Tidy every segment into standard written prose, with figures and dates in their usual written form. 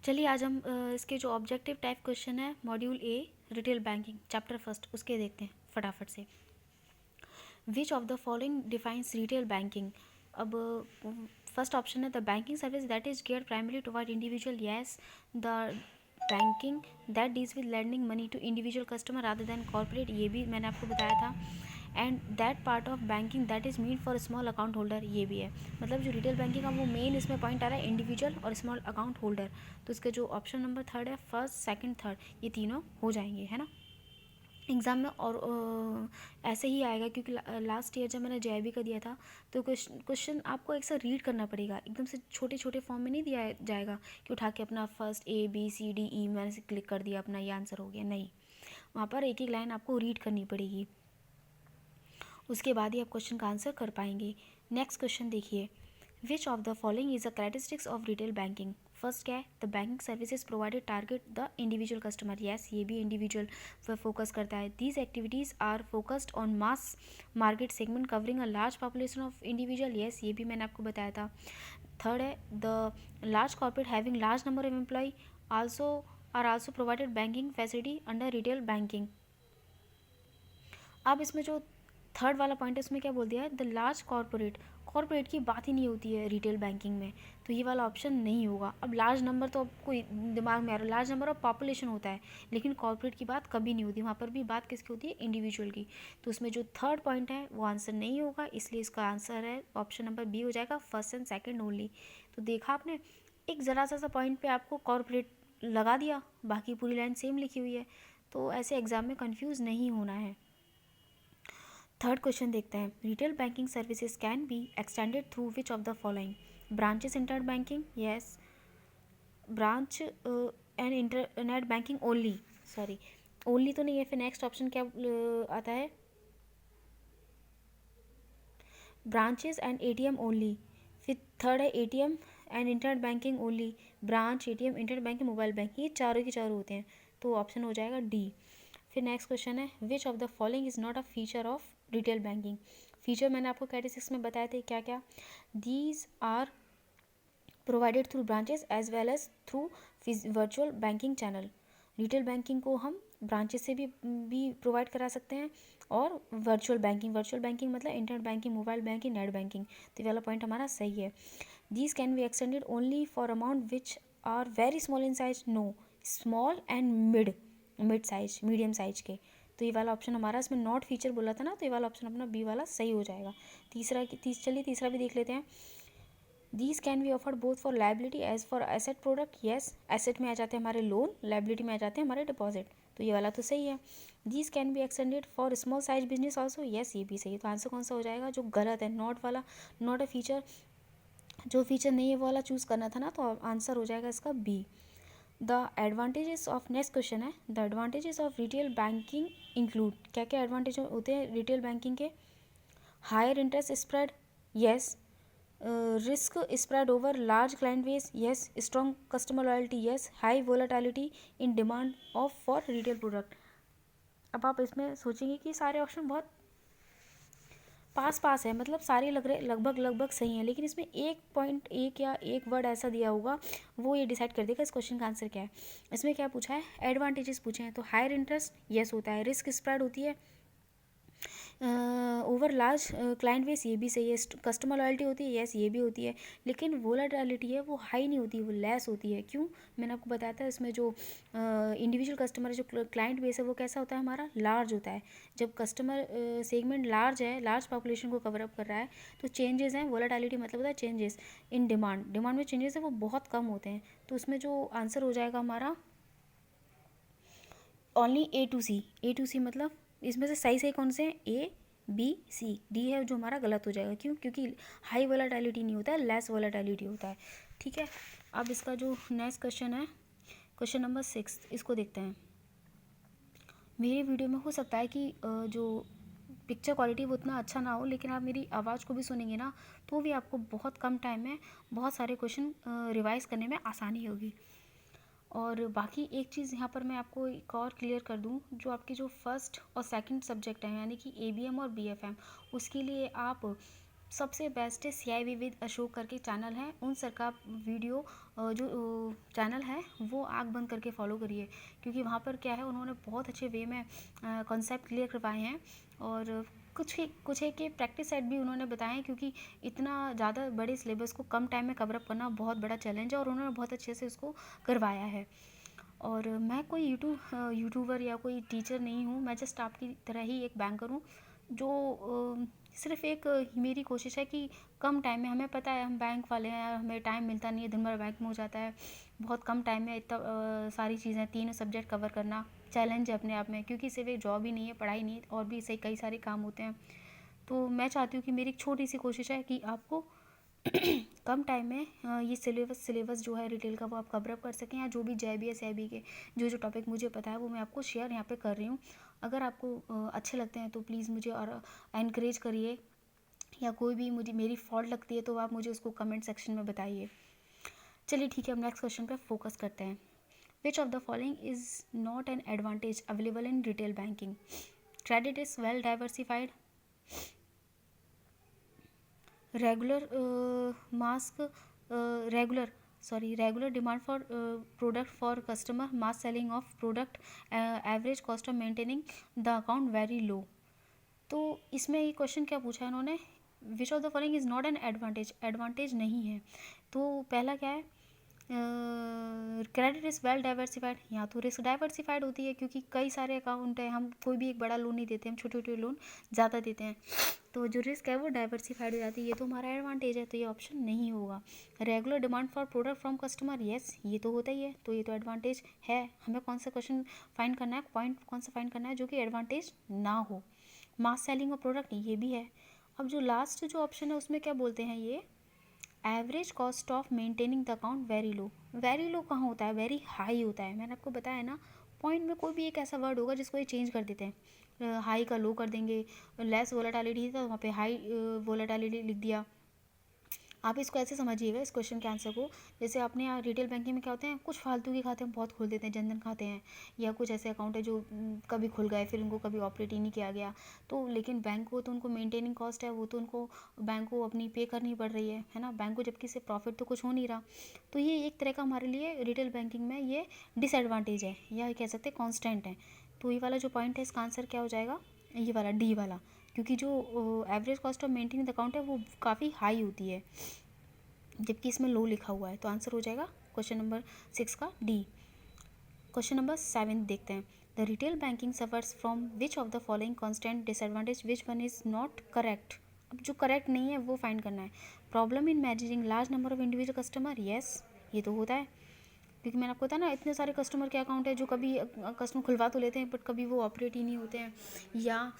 चलिए आज हम इसके जो ऑब्जेक्टिव टाइप क्वेश्चन है module A retail banking chapter first उसके देखते हैं फटाफट से। Which of the following defines retail banking. अब फर्स्ट ऑप्शन है the banking service that is geared primary toward individual. Yes, the banking that deals with lending money to individual customer rather than corporate, ये भी मैंने आपको बताया था। And that part of banking that is mean for small account holder, ये भी है। मतलब जो रिटेल बैंकिंग का वो मेन इसमें पॉइंट आ रहा है इंडिविजुअल और स्मॉल अकाउंट होल्डर। तो इसके जो ऑप्शन नंबर थर्ड है फर्स्ट सेकंड थर्ड ये तीनों हो जाएंगे, है ना एग्ज़ाम में। और ऐसे ही आएगा क्योंकि लास्ट ईयर जब मैंने जेआईबी का दिया था तो क्वेश्चन आपको एक साथ रीड करना पड़ेगा, एकदम से छोटे छोटे फॉर्म में नहीं दिया जाएगा कि उठा के अपना फर्स्ट ABCDE मैंने से क्लिक कर दिया अपना ये आंसर हो गया, नहीं। वहाँ पर एक एक लाइन आपको रीड करनी पड़ेगी, उसके बाद ही आप क्वेश्चन का आंसर कर पाएंगे। नेक्स्ट क्वेश्चन देखिए, which of the following is the characteristics of retail banking. First क्या है, the banking services provided target the individual customer. Yes, ये भी इंडिविजुअल पर फोकस करता है। These activities are focused on mass market segment covering a large population of individual. Yes, ये भी मैंने आपको बताया था। थर्ड है the large corporate having large number of employ also provided banking facility under retail banking. अब इसमें जो थर्ड वाला पॉइंट है उसमें क्या बोल दिया है, द लार्ज कॉर्पोरेट की बात ही नहीं होती है रिटेल बैंकिंग में, तो ये वाला ऑप्शन नहीं होगा। अब लार्ज नंबर तो आपको दिमाग में आ रहा है, लार्ज नंबर ऑफ पॉपुलेशन होता है लेकिन कॉर्पोरेट की बात कभी नहीं होती, वहाँ पर भी बात किसकी होती है, इंडिविजुअल की। तो उसमें जो थर्ड पॉइंट है वो आंसर नहीं होगा, इसलिए इसका आंसर है ऑप्शन नंबर बी हो जाएगा, फर्स्ट एंड सेकेंड ओनली। तो देखा आपने, एक ज़रा सा पॉइंट पर आपको कॉर्पोरेट लगा दिया, बाकी पूरी लाइन सेम लिखी हुई है, तो ऐसे एग्जाम में कन्फ्यूज़ नहीं होना है। थर्ड क्वेश्चन देखते हैं, retail banking services can be extended through which of the following. Branches internet banking, yes. Branch and internet banking only, sorry only तो नहीं है, फिर नेक्स्ट ऑप्शन क्या आता है, ब्रांचेस एंड ATM ओनली। फिर थर्ड है ATM and internet banking only. Branch, ATM, internet banking, mobile banking, ये चारों के चारों होते हैं, तो ऑप्शन हो जाएगा डी। फिर नेक्स्ट क्वेश्चन है, which of the following is not a feature of retail banking. Feature मैंने आपको कैटेगरीज में बताए थे क्या क्या, these are provided through branches as well as through virtual banking channel. Retail banking को हम ब्रांचेस से भी प्रोवाइड करा सकते हैं और वर्चुअल बैंकिंग मतलब internet banking, mobile banking, net banking, तो ये वाला पॉइंट हमारा सही है। These can be extended only for amount which are very small in size, no, small and mid size, medium size के, तो ये वाला ऑप्शन हमारा, इसमें नॉट फीचर बोला था ना, तो ये वाला ऑप्शन अपना बी वाला सही हो जाएगा। चलिए तीसरा भी देख लेते हैं। These can be offered both for liability as for asset product. Yes, asset में आ जाते हैं हमारे लोन, लाइबिलिटी में आ जाते हैं हमारे डिपॉजिट, तो ये वाला तो सही है। These can be extended for small size business also. Yes, ये भी सही है, तो आंसर कौन सा हो जाएगा, जो गलत है नॉट वाला, नॉट अ फीचर, जो फीचर नहीं है वो वाला चूज़ करना था ना, तो आंसर हो जाएगा इसका B. The advantages of, next question है, the advantages of retail banking include. क्या क्या एडवांटेज होते हैं रिटेल बैंकिंग के, higher interest spread, yes. Risk spread over large client base, yes. Strong customer loyalty, yes. High volatility in demand of for retail product. अब आप इसमें सोचेंगे कि सारे ऑप्शन बहुत पास पास है, मतलब सारे लग रहे लगभग सही हैं, लेकिन इसमें एक पॉइंट, एक या एक वर्ड ऐसा दिया होगा वो ये डिसाइड कर देगा इस क्वेश्चन का आंसर क्या है। इसमें क्या पूछा है, एडवांटेजेस पूछे हैं, तो हायर इंटरेस्ट यस होता है, रिस्क स्प्रेड होती है ओवर लार्ज क्लाइंट बेस, ये भी सही है, कस्टमर लॉयल्टी होती है, यस ये भी होती है, लेकिन वोलेटिलिटी है वो हाई नहीं होती, वो लेस होती है। क्यों, मैंने आपको बताया था, इसमें जो इंडिविजुअल कस्टमर, जो क्लाइंट बेस है वो कैसा होता है हमारा, लार्ज होता है। जब कस्टमर सेगमेंट लार्ज है, लार्ज पॉपुलेशन को कवर अप कर रहा है, तो चेंजेस हैं, वोलेटिलिटी मतलब होता है चेंजेस इन डिमांड में चेंजेस है वो बहुत कम होते हैं, तो उसमें जो आंसर हो जाएगा हमारा ओनली ए टू सी मतलब इसमें से सही कौन से हैं, A B C D है जो हमारा गलत हो जाएगा। क्यों, क्योंकि हाई वोलेटिलिटी नहीं होता है, लेस वोलेटिलिटी होता है। ठीक है, अब इसका जो नेक्स्ट क्वेश्चन है, क्वेश्चन नंबर 6, इसको देखते हैं। मेरे वीडियो में हो सकता है कि जो पिक्चर क्वालिटी वो उतना अच्छा ना हो, लेकिन आप मेरी आवाज़ को भी सुनेंगे ना, तो भी आपको बहुत कम टाइम में बहुत सारे क्वेश्चन रिवाइज़ करने में आसानी होगी। और बाकी एक चीज़ यहाँ पर मैं आपको एक और क्लियर कर दूँ, जो आपके जो फर्स्ट और सेकंड सब्जेक्ट हैं यानी कि ABM और BFM, उसके लिए आप सबसे बेस्ट है CIB विद अशोक करके चैनल है, उन सर का वीडियो जो चैनल है वो आँख बंद करके फॉलो करिए, क्योंकि वहाँ पर क्या है उन्होंने बहुत अच्छे वे में कॉन्सेप्ट क्लियर करवाए हैं, और कुछ एक के प्रैक्टिस सेट भी उन्होंने बताए हैं, क्योंकि इतना ज़्यादा बड़े सिलेबस को कम टाइम में कवर अप करना बहुत बड़ा चैलेंज है, और उन्होंने बहुत अच्छे से उसको करवाया है। और मैं कोई यूट्यूबर या कोई टीचर नहीं हूँ, मैं जस्ट आपकी तरह ही एक बैंकर हूँ, जो सिर्फ एक मेरी कोशिश है कि कम टाइम में, हमें पता है हम बैंक वाले हैं, हमें टाइम मिलता नहीं है, दिन भर बैंक में हो जाता है, बहुत कम टाइम में इतना सारी चीज़ें 3 सब्जेक्ट कवर करना चैलेंज है अपने आप में, क्योंकि सिर्फ एक जॉब ही नहीं है, पढ़ाई नहीं है, और भी ऐसे कई सारे काम होते हैं। तो मैं चाहती हूँ कि मेरी एक छोटी सी कोशिश है कि आपको कम टाइम में ये सिलेबस जो है रिटेल का वो आप कवर अप कर सकें, या जो भी JIB या CIB के जो टॉपिक मुझे पता है वो मैं आपको शेयर यहाँ पे कर रही हूँ। अगर आपको अच्छे लगते हैं तो प्लीज़ मुझे और एनकरेज करिए, या कोई भी मुझे मेरी फॉल्ट लगती है तो आप मुझे उसको कमेंट सेक्शन में बताइए। चलिए ठीक है, हम नेक्स्ट क्वेश्चन पे फोकस करते हैं। विच of the following is not an advantage available in retail banking? Credit is well diversified, regular mask regular demand for product for customer, mass selling of product, average cost of maintaining the account very low। तो इसमें ये question क्या पूछा है इन्होंने, विच of the following is not an advantage नहीं है। तो पहला क्या है, क्रेडिट इज़ वेल डाइवर्सिफाइड, यहाँ तो रिस्क डाइवर्सिफाइड होती है, क्योंकि कई सारे अकाउंट है, हम कोई भी एक बड़ा लोन नहीं देते, हम छोटे छोटे लोन ज़्यादा देते हैं, तो जो रिस्क है वो डाइवर्सिफाइड हो जाती है, ये तो हमारा एडवांटेज है, तो ये ऑप्शन नहीं होगा। Regular demand for product from customer, yes ये तो होता ही है, तो ये तो एडवांटेज है। हमें कौन सा क्वेश्चन फाइंड करना है, पॉइंट कौन सा फाइंड करना है जो कि एडवांटेज ना हो। मास सेलिंग ऑफ प्रोडक्ट, ये भी है। अब जो लास्ट जो ऑप्शन है उसमें क्या बोलते हैं, ये average cost of maintaining the account very low कहाँ होता है, वेरी हाई होता है। मैंने आपको बताया ना, पॉइंट में कोई भी एक ऐसा वर्ड होगा जिसको ये चेंज कर देते हैं, हाई का लो कर देंगे, लेस वोलेटिलिटी था वहाँ पे हाई वोलेटिलिटी लिख दिया। आप इसको ऐसे समझिएगा इस क्वेश्चन के आंसर को, जैसे आपने यहाँ रिटेल बैंकिंग में क्या होते हैं, कुछ फालतू के खाते हम बहुत खोल देते हैं, जनधन खाते हैं, या कुछ ऐसे अकाउंट है जो कभी खुल गए फिर उनको कभी ऑपरेट ही नहीं किया गया, तो लेकिन बैंक को तो उनको मेंटेनिंग कॉस्ट है, वो तो उनको बैंक को अपनी पे करनी पड़ रही है ना, बैंक को जबकि से प्रॉफिट तो कुछ हो नहीं रहा। तो ये एक तरह का हमारे लिए रिटेल बैंकिंग में ये डिसएडवांटेज है, या कह सकते हैं कॉन्स्टेंट है। तो ये वाला जो पॉइंट है इसका आंसर क्या हो जाएगा, ये वाला डी वाला, क्योंकि जो average cost of maintaining the account है वो काफ़ी हाई होती है, जबकि इसमें लो लिखा हुआ है, तो आंसर हो जाएगा क्वेश्चन नंबर 6 का डी। क्वेश्चन नंबर 7 देखते हैं। The retail banking suffers from which of the following constant disadvantage, which one is not correct. अब जो करेक्ट नहीं है वो फाइंड करना है। Problem in managing large number of individual customer, yes ये तो होता है, क्योंकि मैंने आपको बताया ना, इतने सारे कस्टमर के अकाउंट है जो कभी कस्टमर खुलवा तो लेते हैं बट कभी वो ऑपरेट ही नहीं होते हैं, या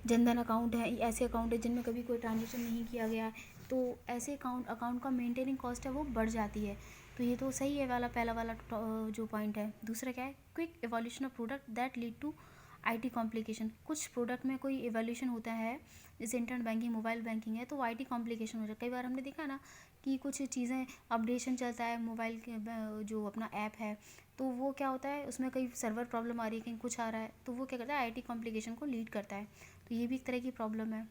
जनधन अकाउंट है, ऐसे अकाउंट है जिनमें कभी कोई ट्रांजेक्शन नहीं किया गया, तो ऐसे अकाउंट का मेंटेनिंग कॉस्ट है वो बढ़ जाती है। तो ये तो सही है वाला, पहला वाला जो पॉइंट है। दूसरा क्या है, quick evolution of product that lead to IT complication, कुछ प्रोडक्ट में कोई एवोल्यूशन होता है, जैसे इंटरनेट बैंकिंग मोबाइल बैंकिंग है, तो IT कॉम्प्लिकेशन हो जाए। कई बार हमने देखा ना कि कुछ चीज़ें अपडेशन चलता है मोबाइल के जो अपना ऐप है, तो वो क्या होता है उसमें कई सर्वर प्रॉब्लम आ रही है, कहीं कुछ आ रहा है, तो वो क्या करता है IT कॉम्प्लिकेशन को लीड करता है, तो ये भी एक तरह की प्रॉब्लम है।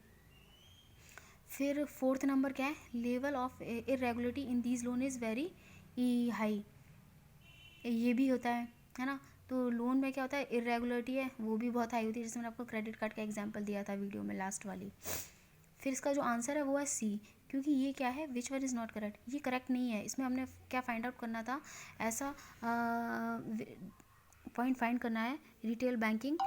फिर फोर्थ नंबर क्या है, level of irregularity in these loan is very high, ये भी होता है ना। तो लोन में क्या होता है, इरेगुलरिटी है वो भी बहुत हाई होती है, जैसे मैंने आपको क्रेडिट कार्ड का एग्जांपल दिया था वीडियो में लास्ट वाली। फिर इसका जो आंसर है वो है सी, क्योंकि ये क्या है, which one is not correct, ये करेक्ट नहीं है। इसमें हमने क्या फाइंड आउट करना था, ऐसा पॉइंट फाइंड करना है, retail banking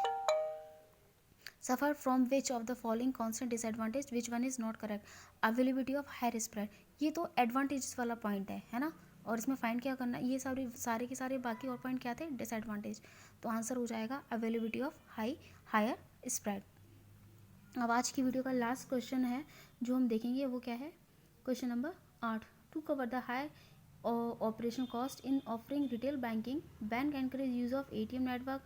suffer from which of the following constant disadvantage, which one is not correct, availability of higher spread, ये तो एडवांटेज वाला पॉइंट है ना, और इसमें फाइंड क्या करना है, ये सारे के सारे बाकी और पॉइंट क्या थे, डिसएडवांटेज, तो आंसर हो जाएगा अवेलेबिलिटी ऑफ हायर स्प्रेड। अब आज की वीडियो का लास्ट क्वेश्चन है जो हम देखेंगे, वो क्या है, question number 8। To cover the high operation cost in offering retail banking, bank encourage use of ATM network,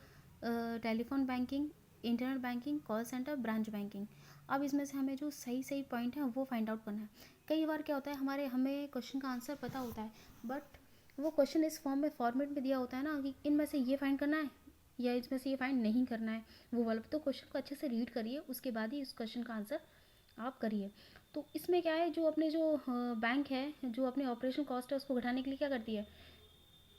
telephone banking, internet banking, call centre, branch banking. अब इसमें से हमें जो सही सही पॉइंट है वो फाइंड आउट करना है। कई बार क्या होता है, हमें क्वेश्चन का आंसर पता होता है, बट वो क्वेश्चन इस फॉर्मेट में दिया होता है ना कि इनमें से ये फाइंड करना है या इसमें से ये फाइंड नहीं करना है, वो वाला। तो क्वेश्चन को अच्छे से रीड करिए, उसके बाद ही इस क्वेश्चन का आंसर आप करिए। तो इसमें क्या है, जो अपने जो बैंक है, जो अपने ऑपरेशन कॉस्ट है उसको घटाने के लिए क्या करती है,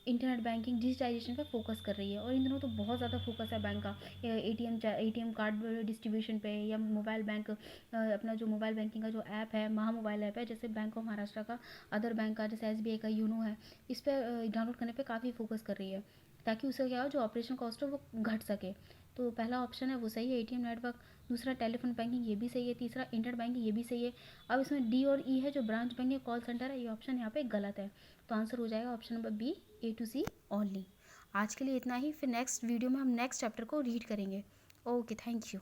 इंटरनेट बैंकिंग डिजिटाइजेशन पे फोकस कर रही है। और इन दिनों तो बहुत ज़्यादा फोकस है बैंक का, एटीएम कार्ड डिस्ट्रीब्यूशन पे, या मोबाइल बैंक, अपना जो मोबाइल बैंकिंग का जो ऐप है, महा मोबाइल ऐप है, जैसे बैंक ऑफ महाराष्ट्र का, अदर बैंक का जैसे एसबीआई का यूनो है, इस पर डाउनलोड करने पे काफ़ी फोकस कर रही है, ताकि उससे क्या हो, जो ऑपरेशन कॉस्ट है वो घट सके। तो पहला ऑप्शन है वो सही है, एटीएम नेटवर्क। दूसरा टेलीफोन बैंकिंग, ये भी सही है। तीसरा इंटरनेट बैंकिंग, ये भी सही है। अब इसमें डी और ई है, जो ब्रांच बैंकिंग कॉल सेंटर है, ये ऑप्शन यहाँ पे गलत है। तो आंसर हो जाएगा option number B, A to C only. आज के लिए इतना ही, फिर नेक्स्ट वीडियो में हम नेक्स्ट चैप्टर को रीड करेंगे। Okay, thank you.